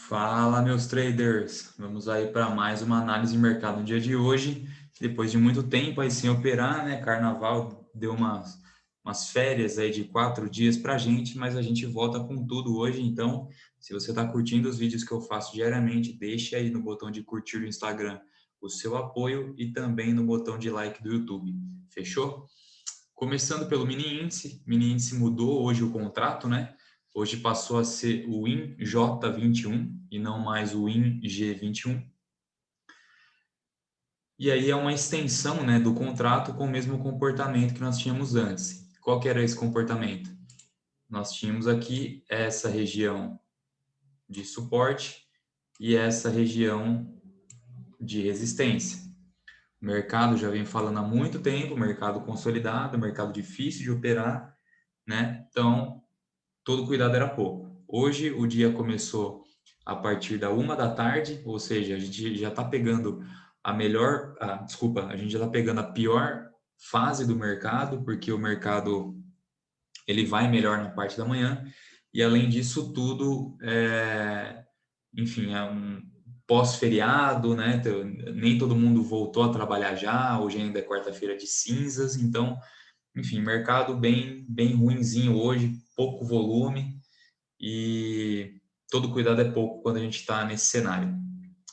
Fala, meus traders! Vamos aí para mais uma análise de mercado no dia de hoje. Depois de muito tempo aí sem operar, né? Carnaval deu umas férias aí de 4 dias para a gente, mas a gente volta com tudo hoje. Então, se você está curtindo os vídeos que eu faço diariamente, deixe aí no botão de curtir do Instagram o seu apoio e também no botão de like do YouTube. Fechou? Começando pelo mini índice mudou hoje o contrato, né? Hoje passou a ser o INJ21 e não mais o ING21. E aí é uma extensão, né, do contrato com o mesmo comportamento que nós tínhamos antes. Qual que era esse comportamento? Nós tínhamos aqui essa região de suporte e essa região de resistência. O mercado já vem falando há muito tempo, mercado consolidado, mercado difícil de operar, né? Então, todo cuidado era pouco. Hoje o dia começou a partir da 1 da tarde, ou seja, a gente já está pegando a gente já está pegando a pior fase do mercado, porque o mercado ele vai melhor na parte da manhã, e além disso tudo, enfim, é um pós-feriado, né? Então, nem todo mundo voltou a trabalhar já, hoje ainda é quarta-feira de cinzas, então, enfim, mercado bem ruinzinho hoje, pouco volume, e todo cuidado é pouco quando a gente está nesse cenário,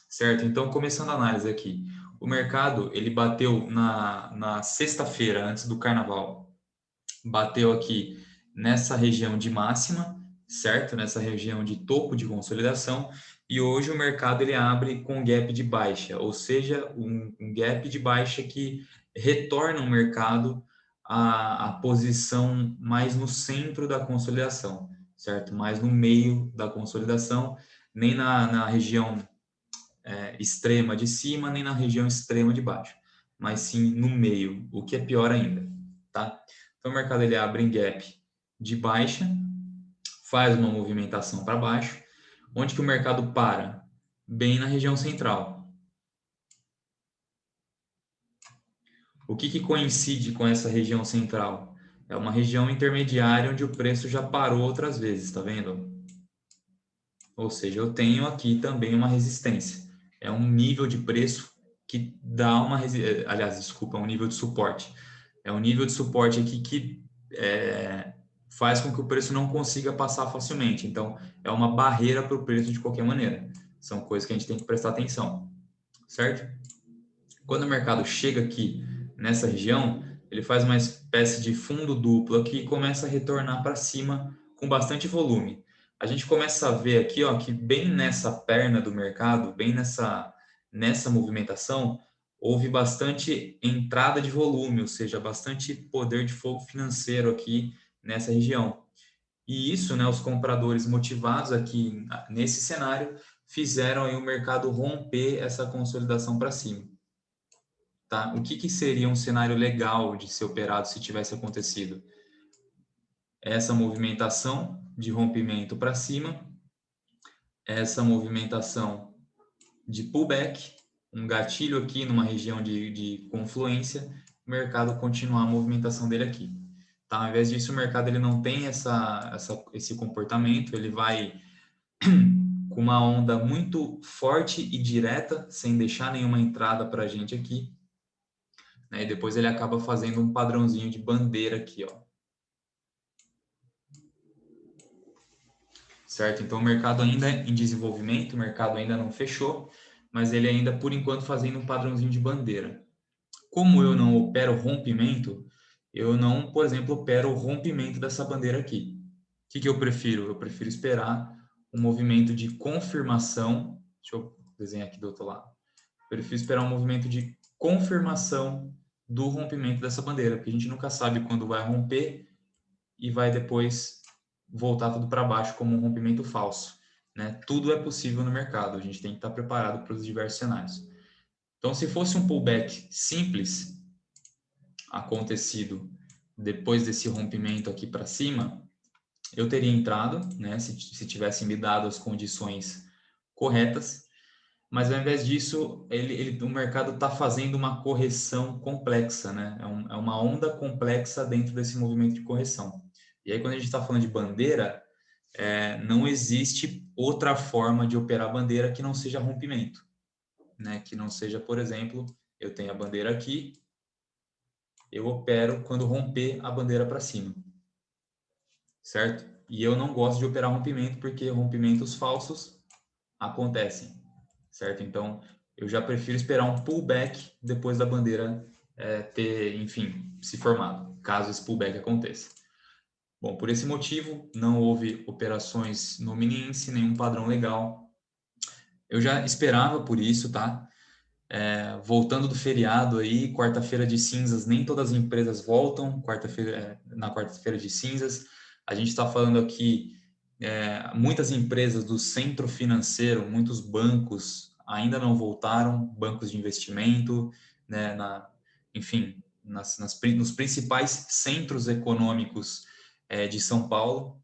certo? Então, começando a análise aqui, o mercado ele bateu na sexta-feira, antes do carnaval, bateu aqui nessa região de máxima, certo? Nessa região de topo de consolidação, e hoje o mercado ele abre com gap de baixa, ou seja, um gap de baixa que retorna o mercado à posição mais no centro da consolidação, certo? Mais no meio da consolidação, nem na região extrema de cima, nem na região extrema de baixo, mas sim no meio, o que é pior ainda, tá? Então o mercado ele abre em gap de baixa, faz uma movimentação para baixo, onde que o mercado para? Bem na região central. O que coincide com essa região central? É uma região intermediária onde o preço já parou outras vezes, tá vendo? Ou seja, eu tenho aqui também uma resistência. É um nível de preço que dá uma... Aliás, desculpa, é um nível de suporte. É um nível de suporte aqui que faz com que o preço não consiga passar facilmente. Então, é uma barreira para o preço de qualquer maneira. São coisas que a gente tem que prestar atenção, certo? Quando o mercado chega aqui nessa região, ele faz uma espécie de fundo duplo aqui e começa a retornar para cima com bastante volume. A gente começa a ver aqui, ó, que bem nessa perna do mercado, bem nessa movimentação, houve bastante entrada de volume, ou seja, bastante poder de fogo financeiro aqui nessa região. E isso, né, os compradores motivados aqui nesse cenário fizeram aí o mercado romper essa consolidação para cima. Tá? O que seria um cenário legal de ser operado se tivesse acontecido? Essa movimentação de rompimento para cima, essa movimentação de pullback, um gatilho aqui numa região de confluência, o mercado continuar a movimentação dele aqui. Tá? Ao invés disso, o mercado ele não tem esse comportamento, ele vai com uma onda muito forte e direta, sem deixar nenhuma entrada para a gente aqui, né? E depois ele acaba fazendo um padrãozinho de bandeira aqui, ó. Certo? Então o mercado ainda é em desenvolvimento, o mercado ainda não fechou, mas ele ainda por enquanto fazendo um padrãozinho de bandeira. Como eu não opero rompimento, eu não, por exemplo, opero o rompimento dessa bandeira aqui. O que eu prefiro? Eu prefiro esperar um movimento de confirmação. Deixa eu desenhar aqui do outro lado. Eu prefiro esperar um movimento de confirmação do rompimento dessa bandeira, porque a gente nunca sabe quando vai romper e vai depois voltar tudo para baixo como um rompimento falso, né? Tudo é possível no mercado, a gente tem que estar preparado para os diversos cenários. Então, se fosse um pullback simples acontecido depois desse rompimento aqui para cima, eu teria entrado, né? Se tivessem me dado as condições corretas, mas ao invés disso, o mercado está fazendo uma correção complexa, né? É uma onda complexa dentro desse movimento de correção. E aí, quando a gente está falando de bandeira, não existe outra forma de operar a bandeira que não seja rompimento, né? Que não seja, por exemplo, eu tenho a bandeira aqui, eu opero quando romper a bandeira para cima, certo? E eu não gosto de operar rompimento porque rompimentos falsos acontecem, certo? Então, eu já prefiro esperar um pullback depois da bandeira ter, enfim, se formado, caso esse pullback aconteça. Bom, por esse motivo, não houve operações no mini índice, nenhum padrão legal. Eu já esperava por isso, tá? Voltando do feriado aí, quarta-feira de cinzas, nem todas as empresas voltam na quarta-feira de cinzas. A gente está falando aqui, muitas empresas do centro financeiro, muitos bancos ainda não voltaram, bancos de investimento, né, enfim, nos principais centros econômicos de São Paulo.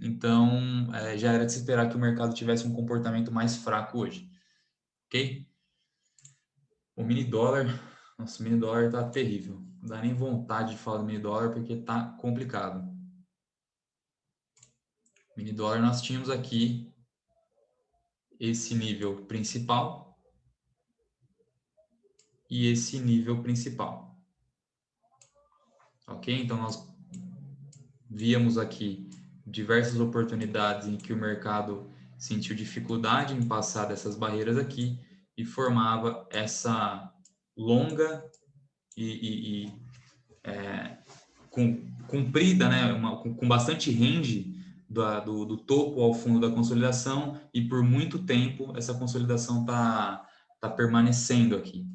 Então, já era de se esperar que o mercado tivesse um comportamento mais fraco hoje, ok? O mini dólar, nossa, o mini dólar tá terrível. Não dá nem vontade de falar do mini dólar porque tá complicado. Mini dólar nós tínhamos aqui esse nível principal e esse nível principal. Ok? Então nós víamos aqui diversas oportunidades em que o mercado sentiu dificuldade em passar dessas barreiras aqui e formava essa longa e comprida, né, com bastante range do topo ao fundo da consolidação, e por muito tempo essa consolidação tá permanecendo aqui,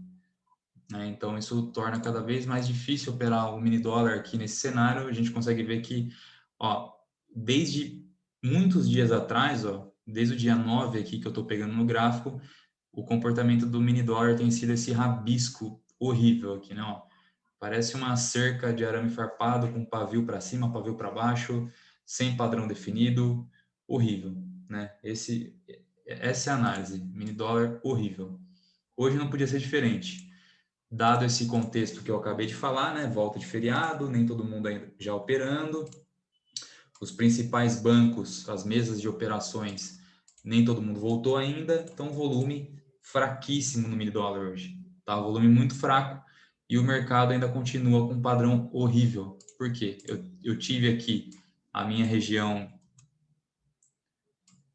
né? Então isso torna cada vez mais difícil operar o mini dólar aqui nesse cenário. A gente consegue ver que, ó, desde muitos dias atrás, ó, desde o dia 9 aqui que eu estou pegando no gráfico, o comportamento do mini dólar tem sido esse rabisco horrível aqui, né? Ó, parece uma cerca de arame farpado com pavio para cima, pavio para baixo, sem padrão definido, horrível, né? Essa é a análise. Mini dólar horrível. Hoje não podia ser diferente. Dado esse contexto que eu acabei de falar, né? Volta de feriado, nem todo mundo ainda já operando. Os principais bancos, as mesas de operações, nem todo mundo voltou ainda. Então, volume fraquíssimo no mini dólar hoje. Tá? Volume muito fraco. E o mercado ainda continua com um padrão horrível. Por quê? Eu tive aqui a minha região,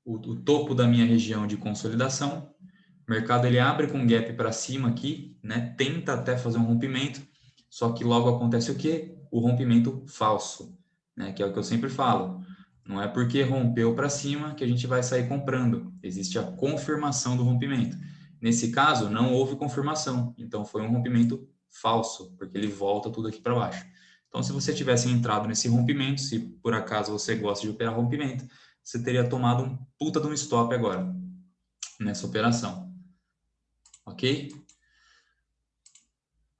o topo da minha região de consolidação. O mercado ele abre com um gap para cima aqui, né? Tenta até fazer um rompimento, só que logo acontece o quê? O rompimento falso, né? Que é o que eu sempre falo. Não é porque rompeu para cima que a gente vai sair comprando. Existe a confirmação do rompimento. Nesse caso, não houve confirmação, então foi um rompimento falso, porque ele volta tudo aqui para baixo. Então, se você tivesse entrado nesse rompimento, se por acaso você gosta de operar rompimento, você teria tomado um puta de um stop agora nessa operação. Ok?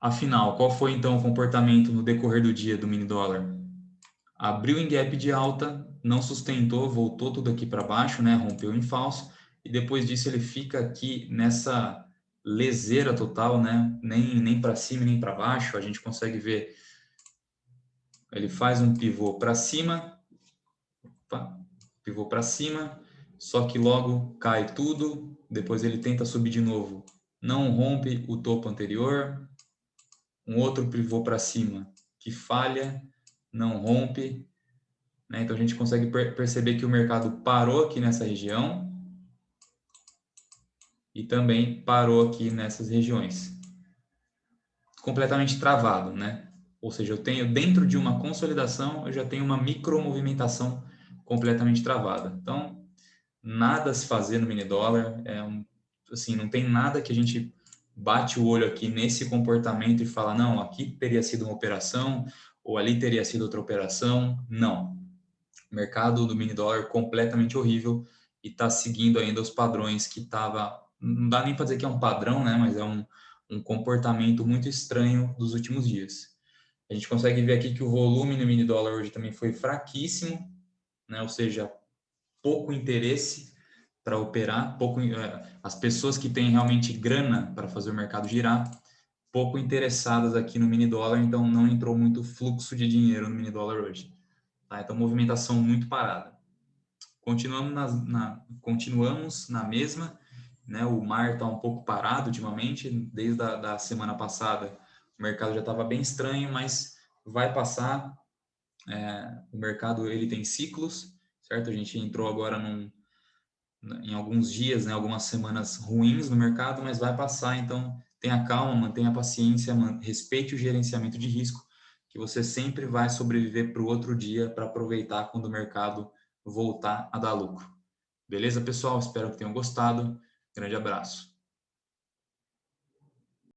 Afinal, qual foi então o comportamento no decorrer do dia do mini dólar? Abriu em gap de alta, não sustentou, voltou tudo aqui para baixo, né? Rompeu em falso, e depois disso ele fica aqui nessa leseira total, né? Nem para cima nem para baixo. A gente consegue ver, ele faz um pivô para cima, pivô para cima, só que logo cai tudo, depois ele tenta subir de novo, não rompe o topo anterior, um outro pivô para cima que falha, não rompe, né? Então a gente consegue perceber que o mercado parou aqui nessa região e também parou aqui nessas regiões, completamente travado, né? Ou seja, eu tenho dentro de uma consolidação, eu já tenho uma micromovimentação completamente travada. Então, nada a se fazer no mini dólar, assim, não tem nada que a gente bate o olho aqui nesse comportamento e fala, não, aqui teria sido uma operação ou ali teria sido outra operação. Não. O mercado do mini dólar completamente horrível e está seguindo ainda os padrões que estava, não dá nem para dizer que é um padrão, né, mas é um comportamento muito estranho dos últimos dias. A gente consegue ver aqui que o volume no mini dólar hoje também foi fraquíssimo, né, ou seja, pouco interesse para operar, as pessoas que têm realmente grana para fazer o mercado girar, pouco interessadas aqui no mini dólar, então não entrou muito fluxo de dinheiro no mini dólar hoje. Tá? Então, movimentação muito parada. continuamos na mesma, né? O mar está um pouco parado ultimamente, desde da semana passada o mercado já estava bem estranho, mas vai passar. O mercado ele tem ciclos, certo? A gente entrou agora em alguns dias, né? Algumas semanas ruins no mercado, mas vai passar, então tenha calma, mantenha a paciência, respeite o gerenciamento de risco, que você sempre vai sobreviver para o outro dia para aproveitar quando o mercado voltar a dar lucro. Beleza, pessoal? Espero que tenham gostado. Grande abraço.